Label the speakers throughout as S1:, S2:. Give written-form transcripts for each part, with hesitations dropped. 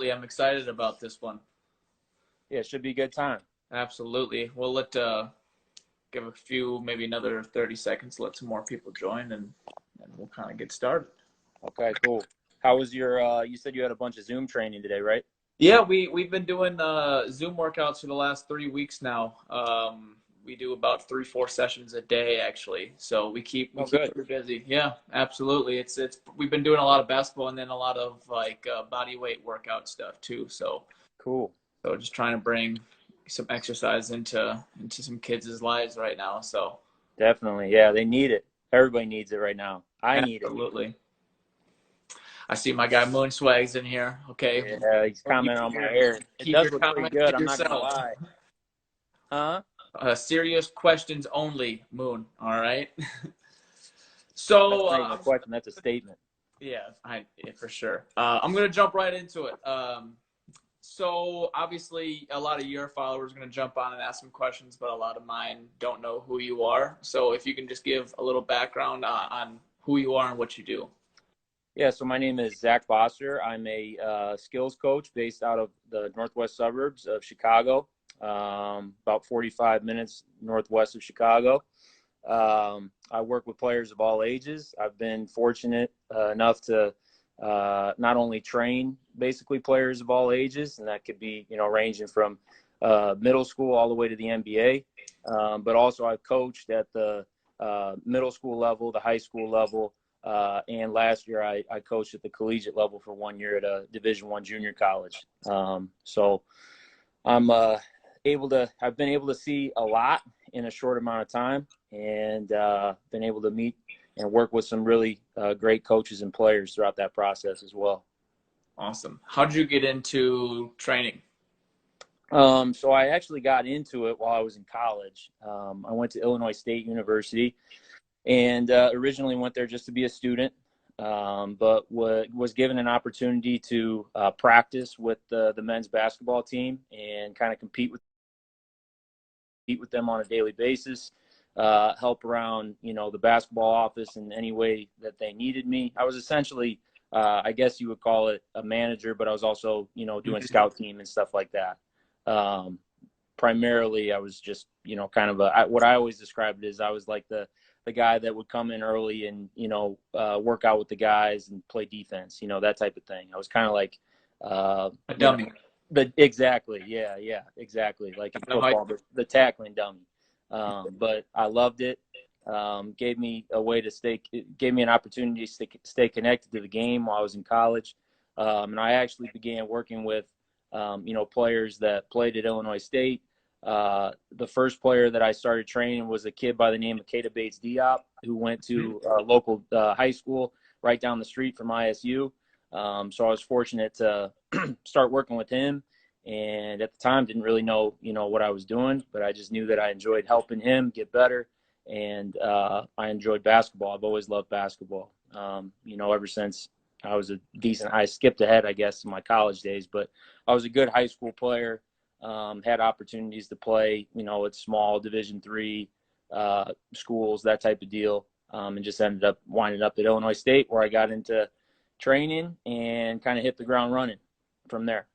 S1: I'm excited about this one.
S2: Yeah, it should be a good time.
S1: Absolutely. We'll give a few, maybe another 30 seconds, let some more people join, and we'll kind of get started.
S2: Okay, cool. How was your you said you had a bunch of Zoom training today, right?
S1: Yeah, we've been doing Zoom workouts for the last 3 weeks now. We do about 3-4 sessions a day actually, so we
S2: Oh,
S1: keep
S2: good.
S1: pretty busy. Yeah, absolutely. It's we've been doing a lot of basketball and then a lot of like body weight workout stuff too.
S2: Cool.
S1: So just trying to bring some exercise into some kids' lives right now. So
S2: Definitely. Yeah, they need it. Everybody needs it right now. I need it.
S1: absolutely. I see my guy Moon Swags in here. Okay,
S2: Yeah, he's
S1: you
S2: commenting on my hair. It
S1: keep
S2: does
S1: your
S2: look pretty
S1: comments
S2: good.
S1: to
S2: I'm not gonna
S1: yourself.
S2: lie. Huh?
S1: Serious questions only, Moon. All right.
S2: That's
S1: So
S2: not even a question. That's a statement.
S1: yeah, for sure. I'm gonna jump right into it. So obviously, a lot of your followers are gonna jump on and ask some questions, but a lot of mine don't know who you are. So if you can just give a little background on who you are and what you do.
S2: Yeah, so my name is Zach Foster. I'm a skills coach based out of the northwest suburbs of Chicago, about 45 minutes northwest of Chicago. I work with players of all ages. I've been fortunate enough to not only train basically players of all ages, and that could be, ranging from middle school all the way to the NBA, but also I've coached at the middle school level, the high school level, and last year I coached at the collegiate level for 1 year at a Division I junior college. So I'm I've been able to see a lot in a short amount of time, and been able to meet and work with some really great coaches and players throughout that process as well.
S1: Awesome. How did you get into training?
S2: So I actually got into it while I was in college. I went to Illinois State University, and originally went there just to be a student, but was given an opportunity to practice with the men's basketball team and kind of compete with them on a daily basis, help around, the basketball office in any way that they needed me. I was essentially, I guess you would call it a manager, but I was also, doing scout team and stuff like that. Um, Primarily, I was just, kind of what I always described it as, I was like the guy that would come in early and, work out with the guys and play defense, that type of thing. I was kind of like,
S1: A
S2: you know,
S1: dummy.
S2: exactly. Yeah, exactly. Like in
S1: No,
S2: football, the tackling dummy. But I loved it. Gave me a way to gave me an opportunity to stay connected to the game while I was in college. And I actually began working with, players that played at Illinois State. The first player that I started training was a kid by the name of Keita Bates Diop, who went to a local high school right down the street from ISU. So I was fortunate to start working with him, and at the time didn't really know what I was doing, but I just knew that I enjoyed helping him get better, and I enjoyed basketball. I've always loved basketball, ever since I was I skipped ahead, I guess, in my college days, but I was a good high school player. Had opportunities to play at small Division III schools, that type of deal, and just ended up winding up at Illinois State, where I got into training and kind of hit the ground running from there.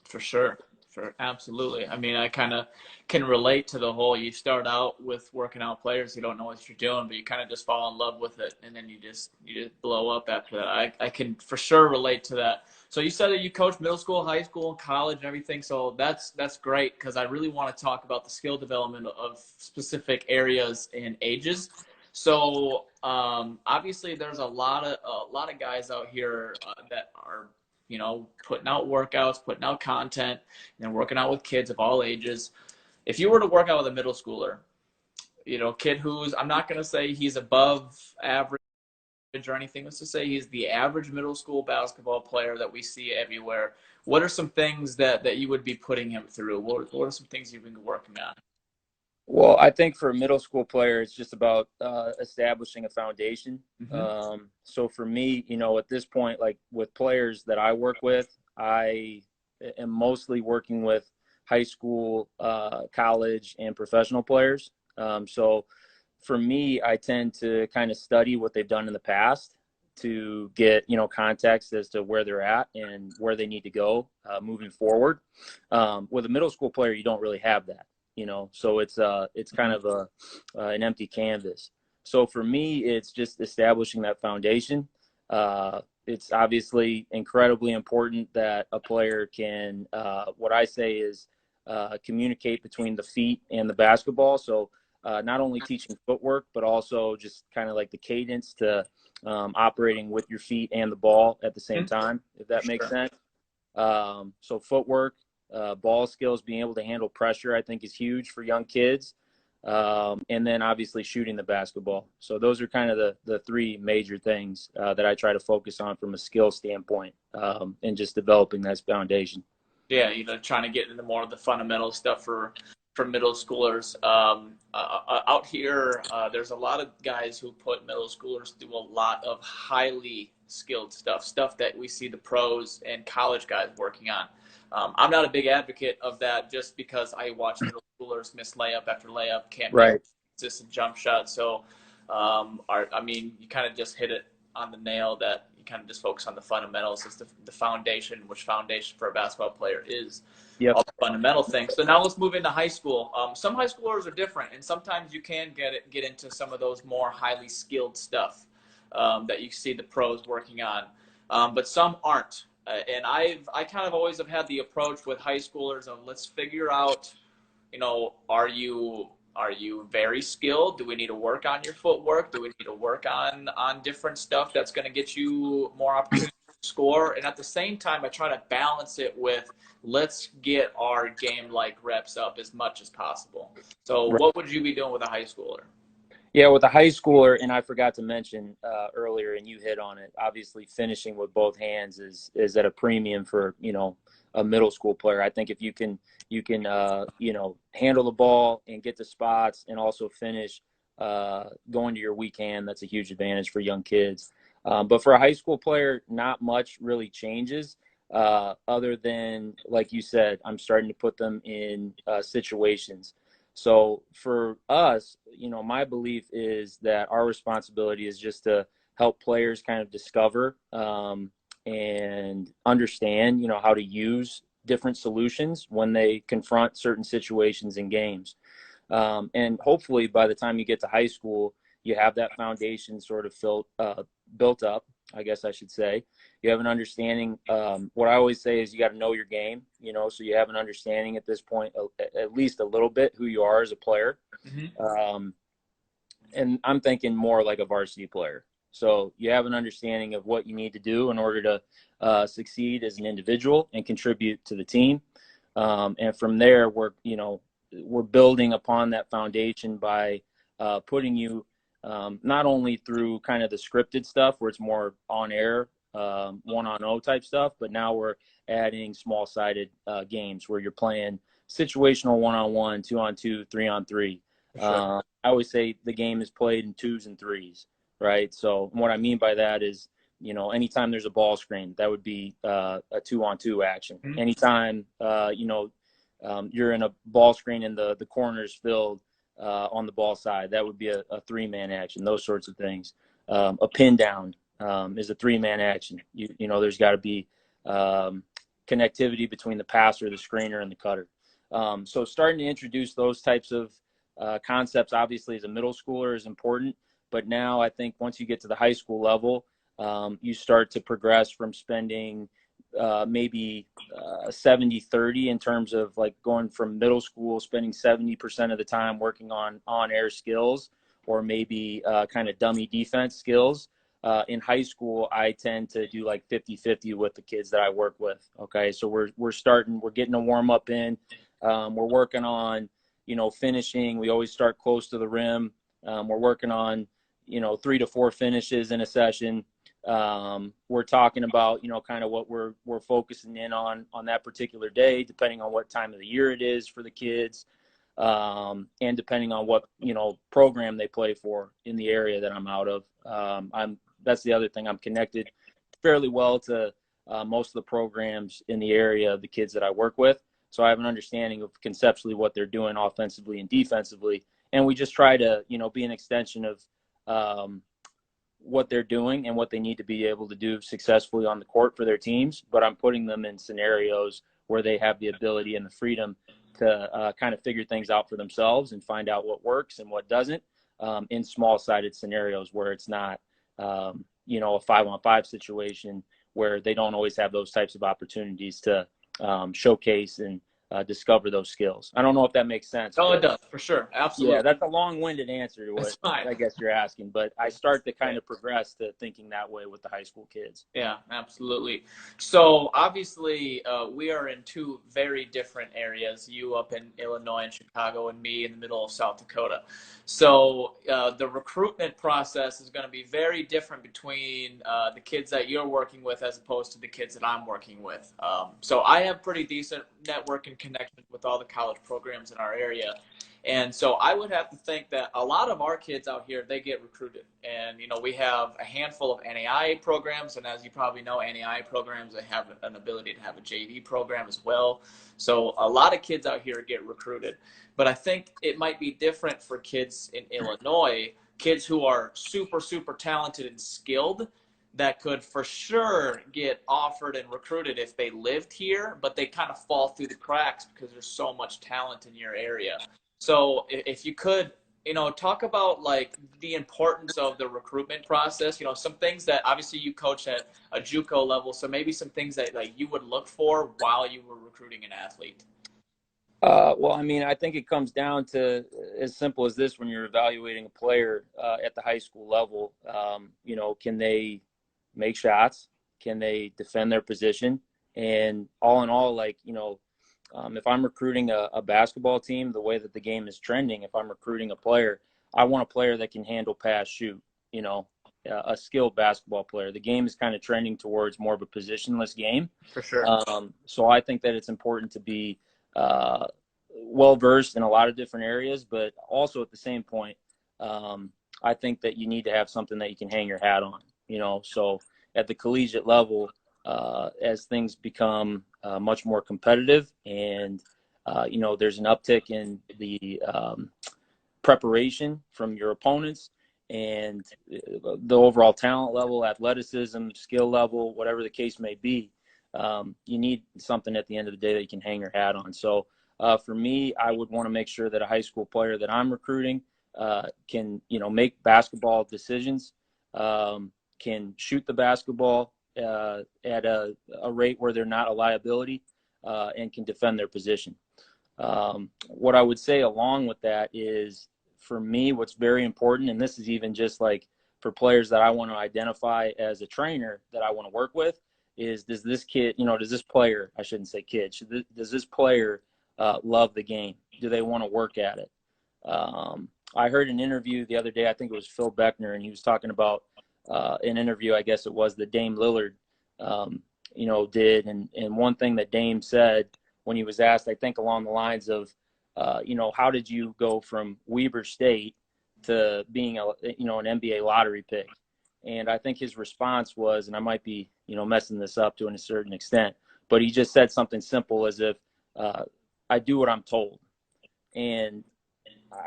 S1: for sure. For absolutely. I mean, I kind of can relate to the whole you start out with working out players, you don't know what you're doing, but you kind of just fall in love with it and then you just blow up after that. I can for sure relate to that. So you said that you coach middle school, high school, college and everything. So that's great because I really want to talk about the skill development of specific areas and ages. So obviously there's a lot of guys out here that are putting out workouts, putting out content, and working out with kids of all ages. If you were to work out with a middle schooler, kid who's, I'm not going to say he's above average or anything. Let's just say he's the average middle school basketball player that we see everywhere. What are some things that you would be putting him through? What are some things you've been working on?
S2: Well, I think for a middle school player, it's just about establishing a foundation.
S1: Mm-hmm.
S2: So for me, at this point, like with players that I work with, I am mostly working with high school, college, and professional players. So for me, I tend to kind of study what they've done in the past to get, context as to where they're at and where they need to go moving forward. With a middle school player, you don't really have that, so it's kind of an empty canvas. So for me, it's just establishing that foundation. It's obviously incredibly important that a player can, what I say is, communicate between the feet and the basketball. So not only teaching footwork, but also just kind of like the cadence to operating with your feet and the ball at the same time, if that makes sense. So footwork, ball skills, being able to handle pressure, I think is huge for young kids. And then obviously shooting the basketball. So those are kind of the three major things that I try to focus on from a skill standpoint, and just developing that foundation.
S1: Yeah, trying to get into more of the fundamental stuff for middle schoolers. Out here, there's a lot of guys who put middle schoolers through a lot of highly skilled stuff that we see the pros and college guys working on. I'm not a big advocate of that just because I watch middle schoolers miss layup after layup, can't make consistent jump shots. So, you kind of just hit it on the nail that you kind of just focus on the fundamentals. It's the foundation, which foundation for a basketball player is all the fundamental things. So now let's move into high school. Some high schoolers are different, and sometimes you can get into some of those more highly skilled stuff that you see the pros working on, but some aren't. And I kind of always have had the approach with high schoolers of let's figure out, are you very skilled? Do we need to work on your footwork? Do we need to work on different stuff that's going to get you more opportunity to score? And at the same time, I try to balance it with let's get our game-like reps up as much as possible. So what would you be doing with a high schooler?
S2: Yeah, with a high schooler, and I forgot to mention earlier, and you hit on it, obviously finishing with both hands is at a premium for, a middle school player. I think if you can handle the ball and get the spots and also finish going to your weak hand, that's a huge advantage for young kids. But for a high school player, not much really changes other than, like you said, I'm starting to put them in situations. So for us, my belief is that our responsibility is just to help players kind of discover and understand, how to use different solutions when they confront certain situations in games. And hopefully by the time you get to high school, you have that foundation sort of built up, I guess I should say. You have an understanding. What I always say is you got to know your game, so you have an understanding at this point, at least a little bit, who you are as a player. Mm-hmm. And I'm thinking more like a varsity player. So you have an understanding of what you need to do in order to succeed as an individual and contribute to the team. And from there, we're building upon that foundation by putting you not only through kind of the scripted stuff where it's more on air, 1-on-0 type stuff, but now we're adding small-sided games where you're playing situational 1-on-1, 2-on-2, 3-on-3. Sure. I always say the game is played in 2s and 3s, right? So what I mean by that is, anytime there's a ball screen, that would be a 2-on-2 action. Mm-hmm. Anytime, you're in a ball screen and the corner's filled on the ball side, that would be a 3-man action, those sorts of things. A pin down is a 3-man action. There's got to be connectivity between the passer, the screener, and the cutter. So starting to introduce those types of concepts, obviously, as a middle schooler is important. But now I think once you get to the high school level, you start to progress from spending maybe 70-30 in terms of like going from middle school, spending 70% of the time working on air skills or maybe kind of dummy defense skills. In high school, I tend to do like 50-50 with the kids that I work with. Okay. So we're getting a warm up in, we're working on, finishing. We always start close to the rim. We're working on, 3 to 4 finishes in a session. We're talking about, kind of what we're focusing in on that particular day, depending on what time of the year it is for the kids, and depending on what, program they play for in the area that I'm out of. That's the other thing. I'm connected fairly well to most of the programs in the area of the kids that I work with. So I have an understanding of conceptually what they're doing offensively and defensively. And we just try to, be an extension of what they're doing and what they need to be able to do successfully on the court for their teams, but I'm putting them in scenarios where they have the ability and the freedom to kind of figure things out for themselves and find out what works and what doesn't, in small-sided scenarios where it's not, you know, a 5-on-5 situation where they don't always have those types of opportunities to showcase and discover those skills. I don't know if that makes sense.
S1: Oh, it does, for sure. Absolutely.
S2: Yeah, that's a long-winded answer to what I guess you're asking, but I start to kind of progress to thinking that way with the high school kids.
S1: Yeah, absolutely. So obviously, we are in two very different areas. You up in Illinois and Chicago, and me in the middle of South Dakota. So the recruitment process is going to be very different between the kids that you're working with as opposed to the kids that I'm working with. So I have pretty decent network and connection with all the college programs in our area. And so I would have to think that a lot of our kids out here, they get recruited. And, you know, we have a handful of NAIA programs. And as you probably know, NAIA programs, they have an ability to have a JV program as well. So a lot of kids out here get recruited. But I think it might be different for kids in Illinois, kids who are super, super talented and skilled that could for sure get offered and recruited if they lived here, but they kind of fall through the cracks because there's so much talent in your area. So if you could, you know, talk about like the importance of the recruitment process, you know, some things that obviously you coach at a JUCO level. So maybe some things that like you would look for while you were recruiting an athlete.
S2: Well, I mean, I think it comes down to as simple as this when you're evaluating a player at the high school level. You know, can they make shots? Can they defend their position? And all in all, like, you know, if I'm recruiting a basketball team, the way that the game is trending, if I'm recruiting a player, I want a player that can handle, pass, shoot, you know, a skilled basketball player. The game is kind of trending towards more of a positionless game.
S1: For sure.
S2: So I think that it's important to be well-versed in a lot of different areas, but also at the same point, I think that you need to have something that you can hang your hat on, you know. So at the collegiate level, as things become much more competitive and, you know, there's an uptick in the preparation from your opponents and the overall talent level, athleticism, skill level, whatever the case may be, you need something at the end of the day that you can hang your hat on. So for me, I would want to make sure that a high school player that I'm recruiting can, you know, make basketball decisions, can shoot the basketball at a rate where they're not a liability, and can defend their position. What I would say along with that is, for me, what's very important, and this is even just like for players that I want to identify as a trainer that I want to work with, is does this kid, you know, does this player, I shouldn't say kid, does this player love the game? Do they want to work at it? I heard an interview the other day, I think it was Phil Beckner, and he was talking about an interview, I guess it was, that Dame Lillard, you know, did. And one thing that Dame said when he was asked, I think along the lines of, you know, how did you go from Weber State to being you know, an NBA lottery pick? And I think his response was, and I might be, you know, messing this up to a certain extent, but he just said something simple as if, I do what I'm told. And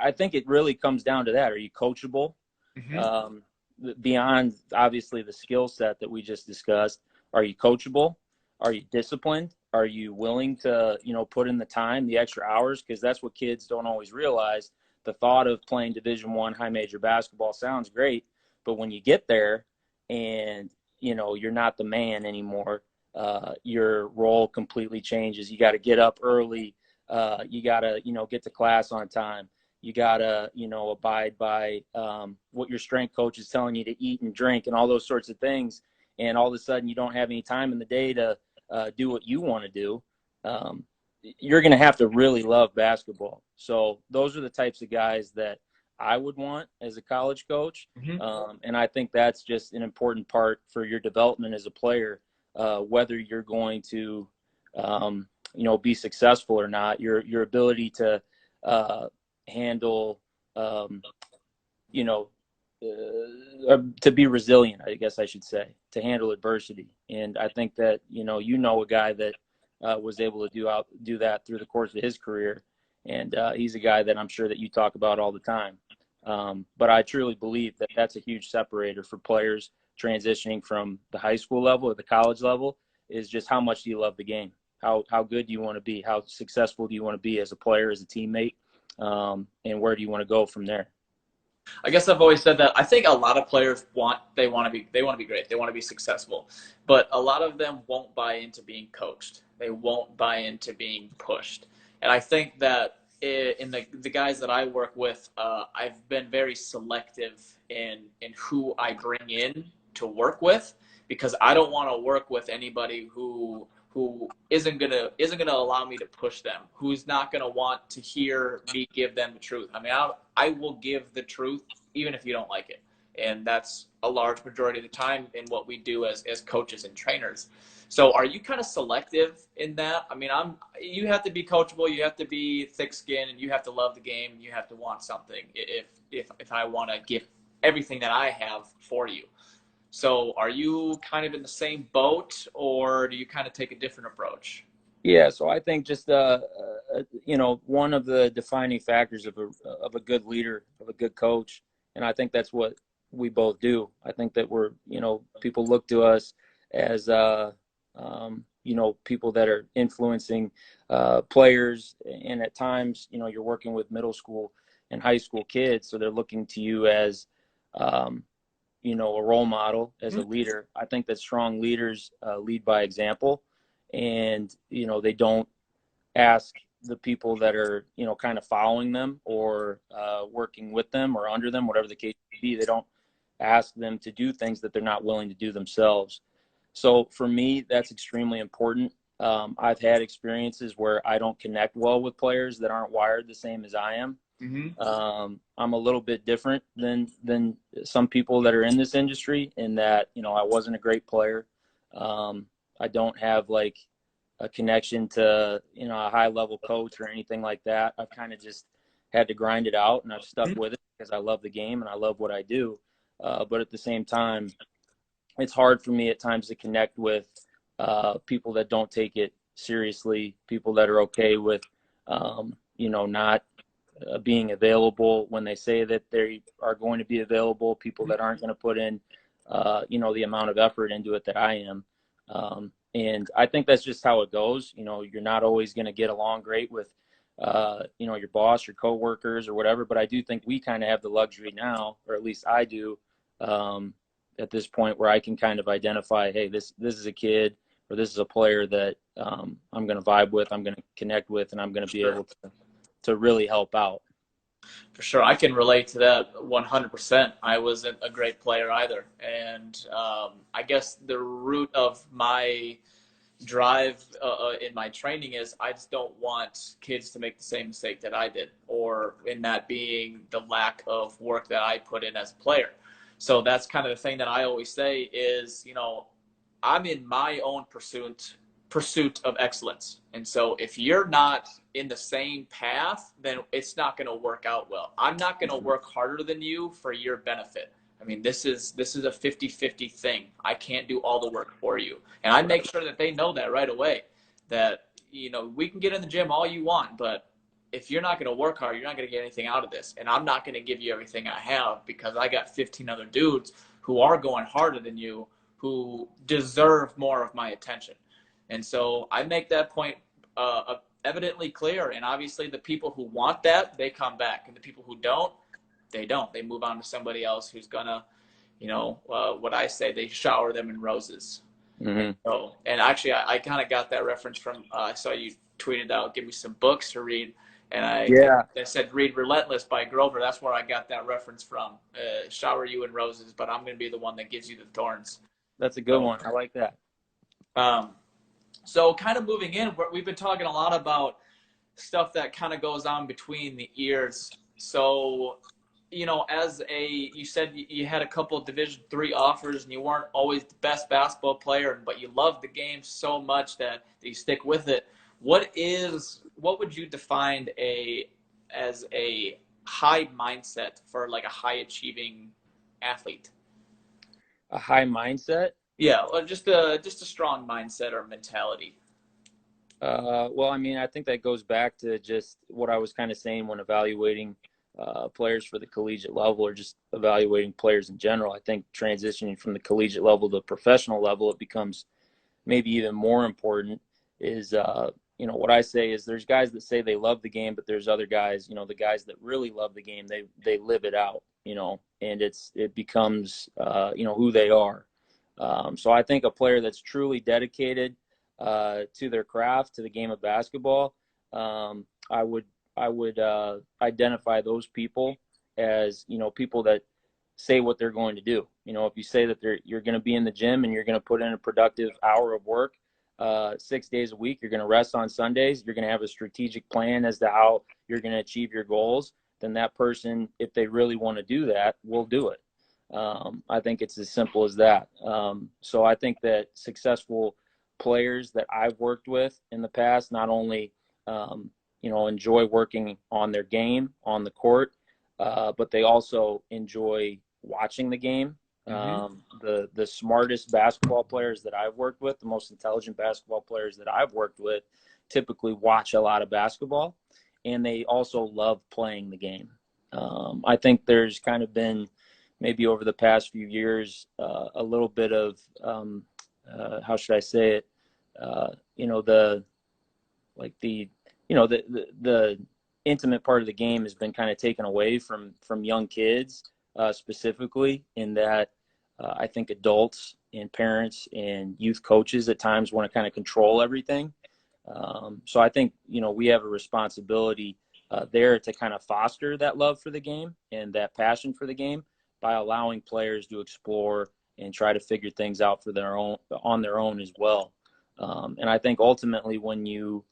S2: I think it really comes down to that. Are you coachable? Mm-hmm. Beyond obviously the skill set that we just discussed, are you coachable? Are you disciplined? Are you willing to, you know, put in the time, the extra hours? Because that's what kids don't always realize. The thought of playing Division I high major basketball sounds great, but when you get there and, you know, you're not the man anymore, your role completely changes. You got to get up early. You got to, you know, get to class on time. You got to, you know, abide by what your strength coach is telling you to eat and drink and all those sorts of things. And all of a sudden you don't have any time in the day to do what you want to do. You're going to have to really love basketball. So those are the types of guys that I would want as a college coach. Mm-hmm. And I think that's just an important part for your development as a player, whether you're going to, you know, be successful or not. Your ability to handle, you know, to be resilient, I guess I should say, to handle adversity. And I think that, you know a guy that was able to do that through the course of his career. And he's a guy that I'm sure that you talk about all the time. But I truly believe that that's a huge separator for players transitioning from the high school level or the college level, is just how much do you love the game? How good do you want to be? How successful do you want to be as a player, as a teammate? And where do you want to go from there?
S1: I guess I've always said that I think a lot of players want to be great. They want to be successful. But a lot of them won't buy into being coached. They won't buy into being pushed. And I think that in the guys that I work with, I've been very selective in who I bring in to work with, because I don't want to work with anybody who isn't gonna allow me to push them, who's not gonna want to hear me give them the truth. I mean, I will give the truth even if you don't like it, and that's a large majority of the time in what we do as coaches and trainers. So, are you kind of selective in that? I mean, you have to be coachable, you have to be thick-skinned, and you have to love the game, and you have to want something. If I want to give everything that I have for you. So are you kind of in the same boat, or do you kind of take a different approach?
S2: Yeah, so I think just one of the defining factors of a good leader, of a good coach, and I think that's what we both do. I think that we're, people look to us as people that are influencing players, and at times, you're working with middle school and high school kids, so they're looking to you as a role model, as a leader. I think that strong leaders lead by example, and they don't ask the people that are kind of following them or working with them or under them, whatever the case may be. They don't ask them to do things that they're not willing to do themselves. So for me, that's extremely important. I've had experiences where I don't connect well with players that aren't wired the same as I am.
S1: Mm-hmm.
S2: I'm a little bit different than some people that are in this industry, in that, I wasn't a great player. I don't have like a connection to, a high level coach or anything like that. I've kind of just had to grind it out, and I've stuck with it because I love the game and I love what I do. But at the same time, it's hard for me at times to connect with people that don't take it seriously, people that are okay with, not being available when they say that they are going to be available, people that aren't going to put in, the amount of effort into it that I am. And I think that's just how it goes. You're not always going to get along great with, your boss, your coworkers or whatever, but I do think we kind of have the luxury now, or at least I do, at this point, where I can kind of identify, hey, this is a kid, or this is a player that I'm going to vibe with, I'm going to connect with, and I'm going to be able to really help out.
S1: For sure. I can relate to that 100%. I wasn't a great player either. And I guess the root of my drive in my training is I just don't want kids to make the same mistake that I did, or in that being the lack of work that I put in as a player. So that's kind of the thing that I always say is, I'm in my own pursuit of excellence. And so if you're not in the same path, then it's not going to work out well. I'm not going to work harder than you for your benefit. I mean, this is a 50-50 thing. I can't do all the work for you. And I make sure that they know that right away, that, we can get in the gym all you want, but if you're not going to work hard, you're not going to get anything out of this. And I'm not going to give you everything I have, because I got 15 other dudes who are going harder than you, who deserve more of my attention. And so I make that point evidently clear. And obviously the people who want that, they come back. And the people who don't, they don't. They move on to somebody else who's going to, what I say, they shower them in roses.
S2: Mm-hmm.
S1: So, and actually, I kind of got that reference from, I saw you tweeted out, give me some books to read. And I said, read Relentless by Grover. That's where I got that reference from. Shower you in roses, but I'm going to be the one that gives you the thorns.
S2: That's a good one. I like that.
S1: So kind of moving in, we've been talking a lot about stuff that kind of goes on between the ears. So, you said you had a couple of Division III offers, and you weren't always the best basketball player, but you loved the game so much that you stick with it. What would you define as a high mindset for like a high achieving athlete?
S2: A high mindset?
S1: Yeah, or just a strong mindset or mentality.
S2: Well, I mean, I think that goes back to just what I was kind of saying when evaluating players for the collegiate level or just evaluating players in general. I think transitioning from the collegiate level to the professional level, it becomes maybe even more important is, what I say is there's guys that say they love the game, but there's other guys, the guys that really love the game, they live it out, and it becomes, who they are. So I think a player that's truly dedicated to their craft, to the game of basketball, I would identify those people as, people that say what they're going to do. If you say that you're going to be in the gym and you're going to put in a productive hour of work 6 days a week, you're going to rest on Sundays, you're going to have a strategic plan as to how you're going to achieve your goals, then that person, if they really want to do that, will do it. I think it's as simple as that. So I think that successful players that I've worked with in the past not only enjoy working on their game on the court, but they also enjoy watching the game. The smartest basketball players that I've worked with, the most intelligent basketball players that I've worked with, typically watch a lot of basketball, and they also love playing the game. I think there's kind of been maybe over the past few years a little bit of how should I say it? The intimate part of the game has been kind of taken away from young kids, specifically in that I think adults and parents and youth coaches at times want to kind of control everything. So I think, we have a responsibility there to kind of foster that love for the game and that passion for the game by allowing players to explore and try to figure things out on their own as well. And I think ultimately when you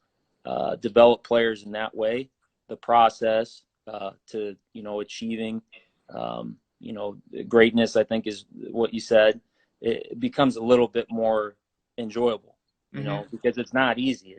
S2: develop players in that way, the process to achieving greatness, I think, is what you said. It becomes a little bit more enjoyable, because it's not easy.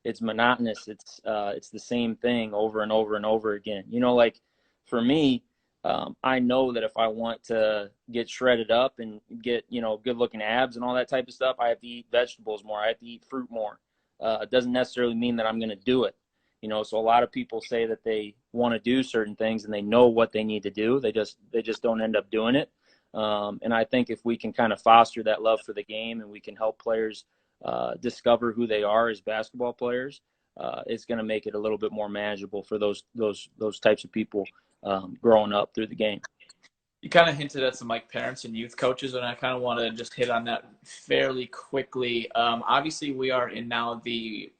S2: It's monotonous. It's the same thing over and over and over again. Like for me, I know that if I want to get shredded up and get good looking abs and all that type of stuff, I have to eat vegetables more. I have to eat fruit more. It doesn't necessarily mean that I'm going to do it. So a lot of people say that they want to do certain things and they know what they need to do. They just don't end up doing it. And I think if we can kind of foster that love for the game and we can help players discover who they are as basketball players, it's going to make it a little bit more manageable for those types of people growing up through the game.
S1: You kind of hinted at some parents and youth coaches, and I kind of want to just hit on that fairly quickly. Obviously, we are in now the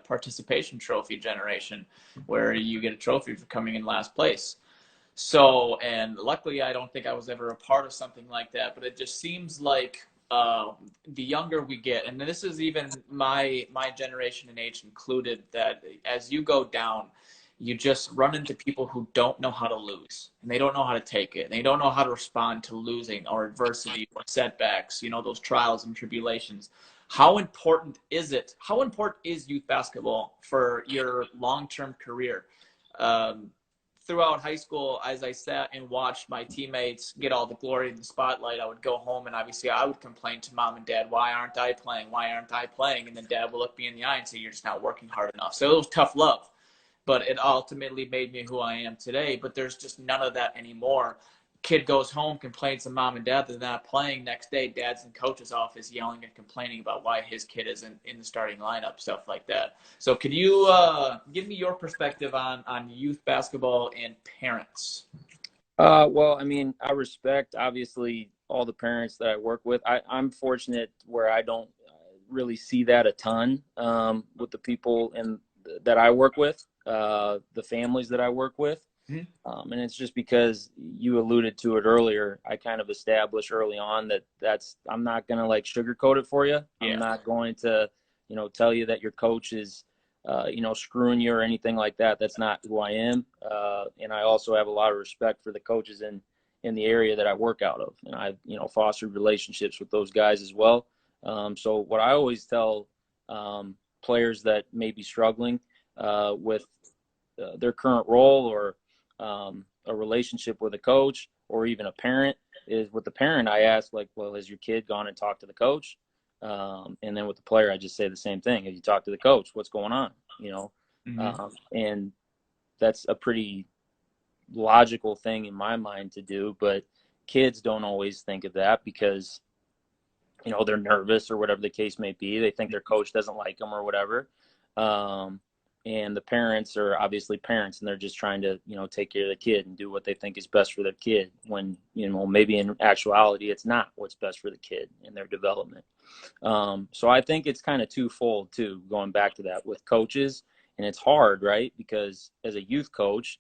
S1: participation trophy generation, where you get a trophy for coming in last place. So, and luckily, I don't think I was ever a part of something like that, but it just seems like the younger we get, and this is even my generation and age included, that as you go down, you just run into people who don't know how to lose, and they don't know how to take it. They don't know how to respond to losing or adversity or setbacks, those trials and tribulations. How important is it? How important is youth basketball for your long-term career? Throughout high school, as I sat and watched my teammates get all the glory and the spotlight, I would go home and obviously I would complain to mom and dad, why aren't I playing? Why aren't I playing? And then dad would look me in the eye and say, you're just not working hard enough. So it was tough love. But it ultimately made me who I am today. But there's just none of that anymore. Kid goes home, complains to mom and dad they're not playing. Next day, dad's in coach's office yelling and complaining about why his kid isn't in the starting lineup, stuff like that. So could you give me your perspective on youth basketball and parents?
S2: Well, I mean, I respect, obviously, all the parents that I work with. I'm fortunate where I don't really see that a ton with the people that I work with. The families that I work with. And it's just because you alluded to it earlier, I kind of established early on I'm not going to sugarcoat it for you. Yeah. I'm not going to, tell you that your coach is, screwing you or anything like that. That's not who I am. And I also have a lot of respect for the coaches in the area that I work out of. And I've, fostered relationships with those guys as well. So what I always tell players that may be struggling with their current role or a relationship with a coach or even a parent is, with the parent, I ask, well, has your kid gone and talked to the coach? And then with the player, I just say the same thing. Have you talked to the coach? What's going on? And that's a pretty logical thing in my mind to do, but kids don't always think of that because, they're nervous or whatever the case may be. They think their coach doesn't like them or whatever. Um, and the parents are obviously parents, and they're just trying to, take care of the kid and do what they think is best for their kid when, maybe in actuality, it's not what's best for the kid and their development. So I think it's kind of twofold too, going back to that with coaches. And it's hard, right? Because as a youth coaches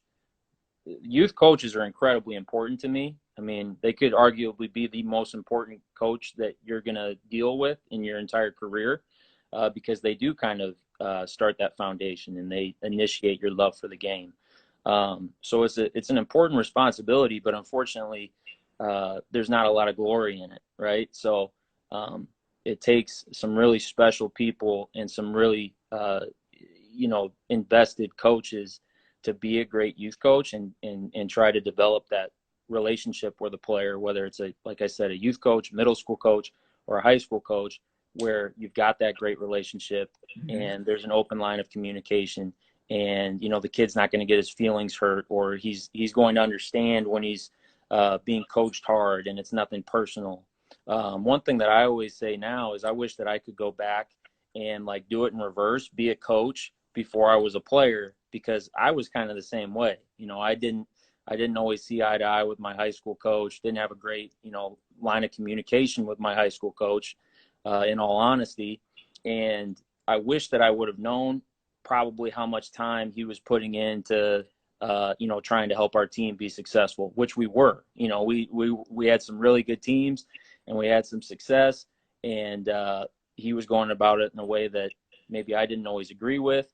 S2: are incredibly important to me. I mean, they could arguably be the most important coach that you're going to deal with in your entire career, because they do kind of start that foundation and they initiate your love for the game. So it's an important responsibility, but unfortunately, there's not a lot of glory in it, right? So it takes some really special people and some really invested coaches to be a great youth coach and try to develop that relationship with the player, whether it's like I said, a youth coach, middle school coach, or a high school coach, where you've got that great relationship and there's an open line of communication, and the kid's not going to get his feelings hurt, or he's going to understand when he's being coached hard and it's nothing personal. One thing that I always say now is I wish that I could go back and like do it in reverse, be a coach before I was a player, because I was kind of the same way. I didn't always see eye to eye with my high school coach, didn't have a great, line of communication with my high school coach, in all honesty. And I wish that I would have known probably how much time he was putting into, trying to help our team be successful, which we were. We had some really good teams and we had some success, and he was going about it in a way that maybe I didn't always agree with.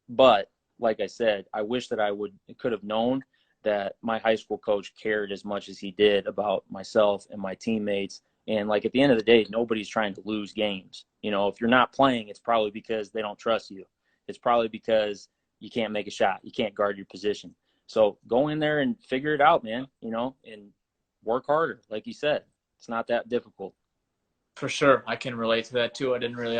S2: But like I said, I wish that I could have known that my high school coach cared as much as he did about myself and my teammates. And like at the end of the day, nobody's trying to lose games. If you're not playing, it's probably because they don't trust you. It's probably because you can't make a shot. You can't guard your position. So go in there and figure it out, man, and work harder. Like you said, it's not that difficult.
S1: For sure. I can relate to that too. I didn't really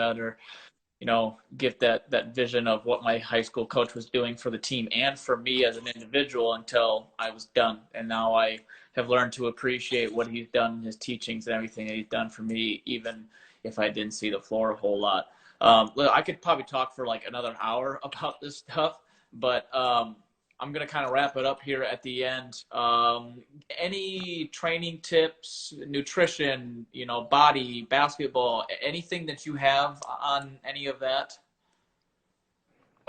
S1: get that vision of what my high school coach was doing for the team and for me as an individual until I was done. And now I have learned to appreciate what he's done, his teachings and everything that he's done for me, even if I didn't see the floor a whole lot. I could probably talk for like another hour about this stuff, but I'm going to kind of wrap it up here at the end. Any training tips, nutrition, body, basketball, anything that you have on any of that?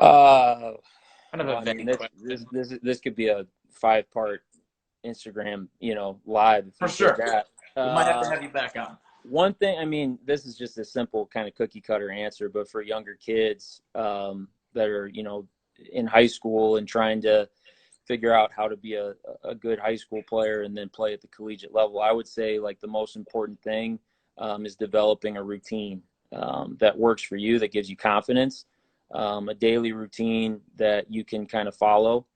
S1: Kind of a vague question.
S2: This could be a 5-part Instagram, live if
S1: For
S2: you did
S1: sure.
S2: that.
S1: We might have to have you back on.
S2: One thing, I mean, this is just a simple kind of cookie cutter answer, but for younger kids that are, in high school and trying to figure out how to be a good high school player and then play at the collegiate level, I would say like the most important thing is developing a routine that works for you, that gives you confidence, a daily routine that you can kind of follow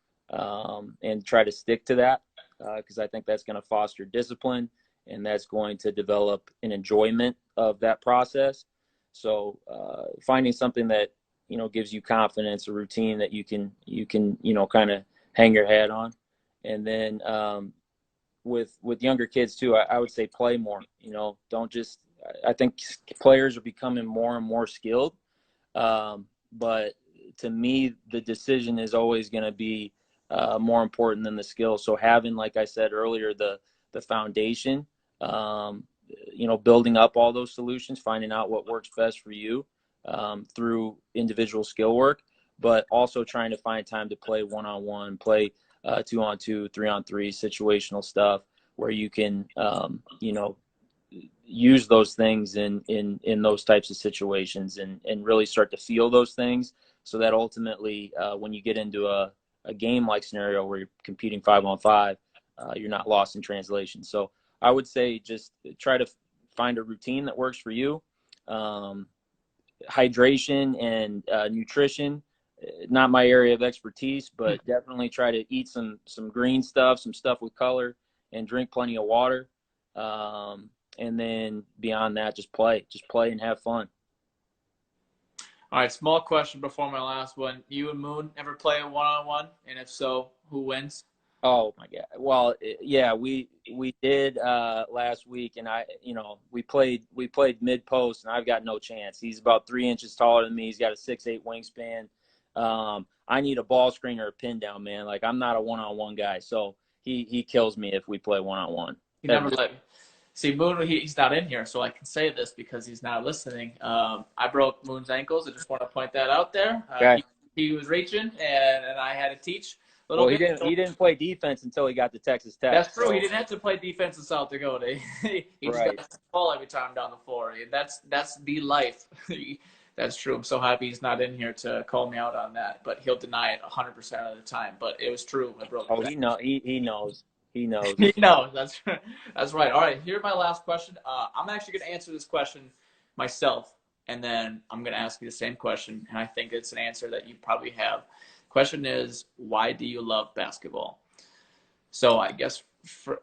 S2: and try to stick to that, because I think that's going to foster discipline and that's going to develop an enjoyment of that process. So finding something that gives you confidence, a routine that you can kind of hang your hat on. And then with younger kids too, I would say play more. Don't just. I think players are becoming more and more skilled, but to me, the decision is always going to be more important than the skill. So having, like I said earlier, the foundation, building up all those solutions, finding out what works best for you through individual skill work, but also trying to find time to play one-on-one, play 2-on-2, 3-on-3 situational stuff where you can, use those things in those types of situations and really start to feel those things, so that ultimately when you get into a game-like scenario where you're competing 5-on-5, you're not lost in translation. So I would say just try to find a routine that works for you. Hydration and nutrition, not my area of expertise, but definitely try to eat some green stuff, some stuff with color, and drink plenty of water. And then beyond that, just play and have fun.
S1: All right, small question before my last one. You and Moon ever play a one-on-one? And if so, who wins?
S2: Oh my God. Well, yeah, we did last week, and we played mid post, and I've got no chance. He's about 3 inches taller than me. He's got a 6'8" wingspan. I need a ball screen or a pin down, man. Like I'm not a one-on-one guy, so he kills me if we play one-on-one.
S1: He never let me. See, Moon, he's not in here, so I can say this because he's not listening. I broke Moon's ankles. I just want to point that out there.
S2: Okay.
S1: He was reaching, and I had to teach a little
S2: Well,
S1: bit.
S2: he didn't play defense until he got to Texas Tech.
S1: That's true.
S2: So.
S1: He didn't have to play defense in South Dakota. He just
S2: Right.
S1: got the ball every time down the floor. That's the life. That's true. I'm so happy he's not in here to call me out on that, but he'll deny it 100% of the time. But it was true. I broke.
S2: Oh, he knows. He knows.
S1: He knows. That's right. All right. Here's my last question. I'm actually going to answer this question myself, and then I'm going to ask you the same question, and I think it's an answer that you probably have. Question is, why do you love basketball? So I guess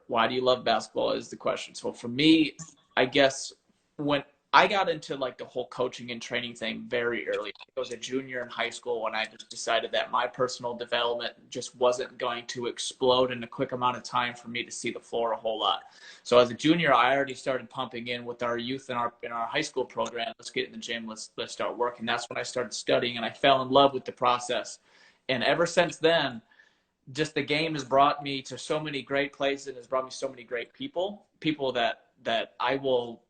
S1: why do you love basketball is the question. So for me, I guess when I got into like the whole coaching and training thing very early. I was a junior in high school when I just decided that my personal development just wasn't going to explode in a quick amount of time for me to see the floor a whole lot. So as a junior, I already started pumping in with our youth in our high school program. Let's get in the gym. Let's start working. That's when I started studying, and I fell in love with the process. And ever since then, just the game has brought me to so many great places and has brought me so many great people that I will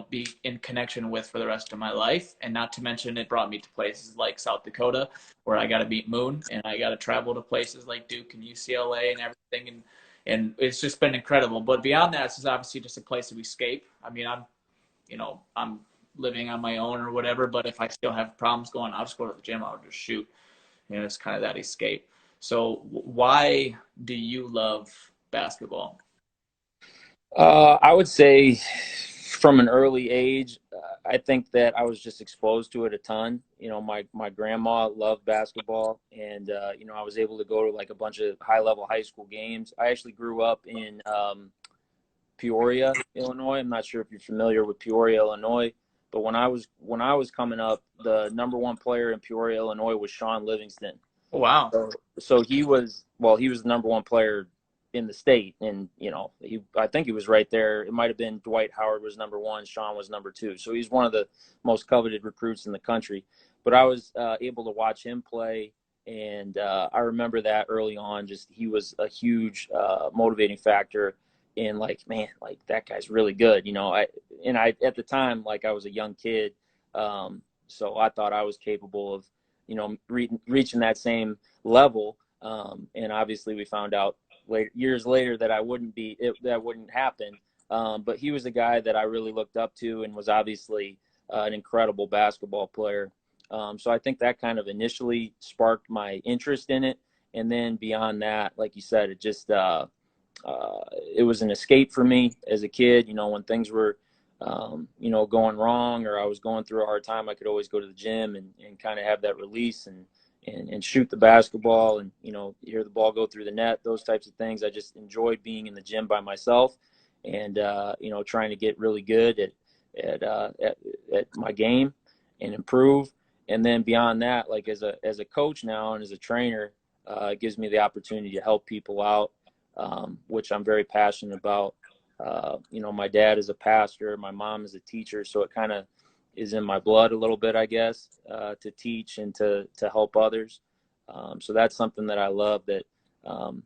S1: be in connection with for the rest of my life. And not to mention, it brought me to places like South Dakota, where I got to meet Moon, and I got to travel to places like Duke and UCLA and everything. And it's just been incredible. But beyond that, it's obviously just a place of escape. I mean, I'm living on my own or whatever, but if I still have problems going, I'll just go to the gym. I'll just shoot. It's kind of that escape. So why do you love basketball?
S2: I would say from an early age, I think that I was just exposed to it a ton. My grandma loved basketball, and I was able to go to like a bunch of high-level high school games. I actually grew up in Peoria, Illinois. I'm not sure if you're familiar with Peoria, Illinois, but when I was coming up, the number one player in Peoria, Illinois was Sean Livingston.
S1: Oh, wow.
S2: So he was the number one player in the state, and I think he was right there. It might have been Dwight Howard was number one, Sean was number two. So he's one of the most coveted recruits in the country. But I was able to watch him play, and I remember that early on. Just he was a huge motivating factor in like, man, like that guy's really good. I at the time, like I was a young kid, so I thought I was capable of reaching that same level. And obviously we found out years later that that wouldn't happen. But he was a guy that I really looked up to and was obviously an incredible basketball player. So I think that kind of initially sparked my interest in it. And then beyond that, like you said, it just, it was an escape for me as a kid. When things were, going wrong or I was going through a hard time, I could always go to the gym and kind of have that release and shoot the basketball and, hear the ball go through the net, those types of things. I just enjoyed being in the gym by myself and, trying to get really good at my game and improve. And then beyond that, like as a coach now and as a trainer, it gives me the opportunity to help people out, which I'm very passionate about. My dad is a pastor, my mom is a teacher, so it kind of is in my blood a little bit, I guess, to teach and to help others. So that's something that I love that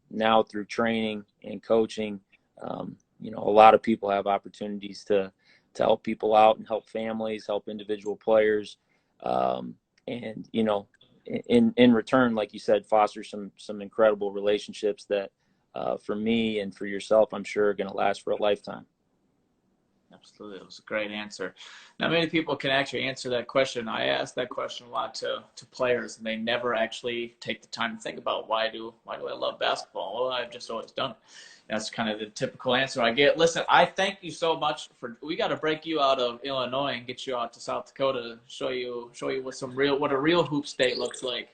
S2: now through training and coaching, a lot of people have opportunities to help people out and help families, help individual players. And, in return, like you said, foster some incredible relationships that for me and for yourself, I'm sure are going to last for a lifetime.
S1: Absolutely. It was a great answer. Not many people can actually answer that question. I ask that question a lot to players, and they never actually take the time to think about why do I love basketball? Well, I've just always done it. That's kind of the typical answer I get. Listen, I thank you so much we got to break you out of Illinois and get you out to South Dakota to show you what a real hoop state looks like.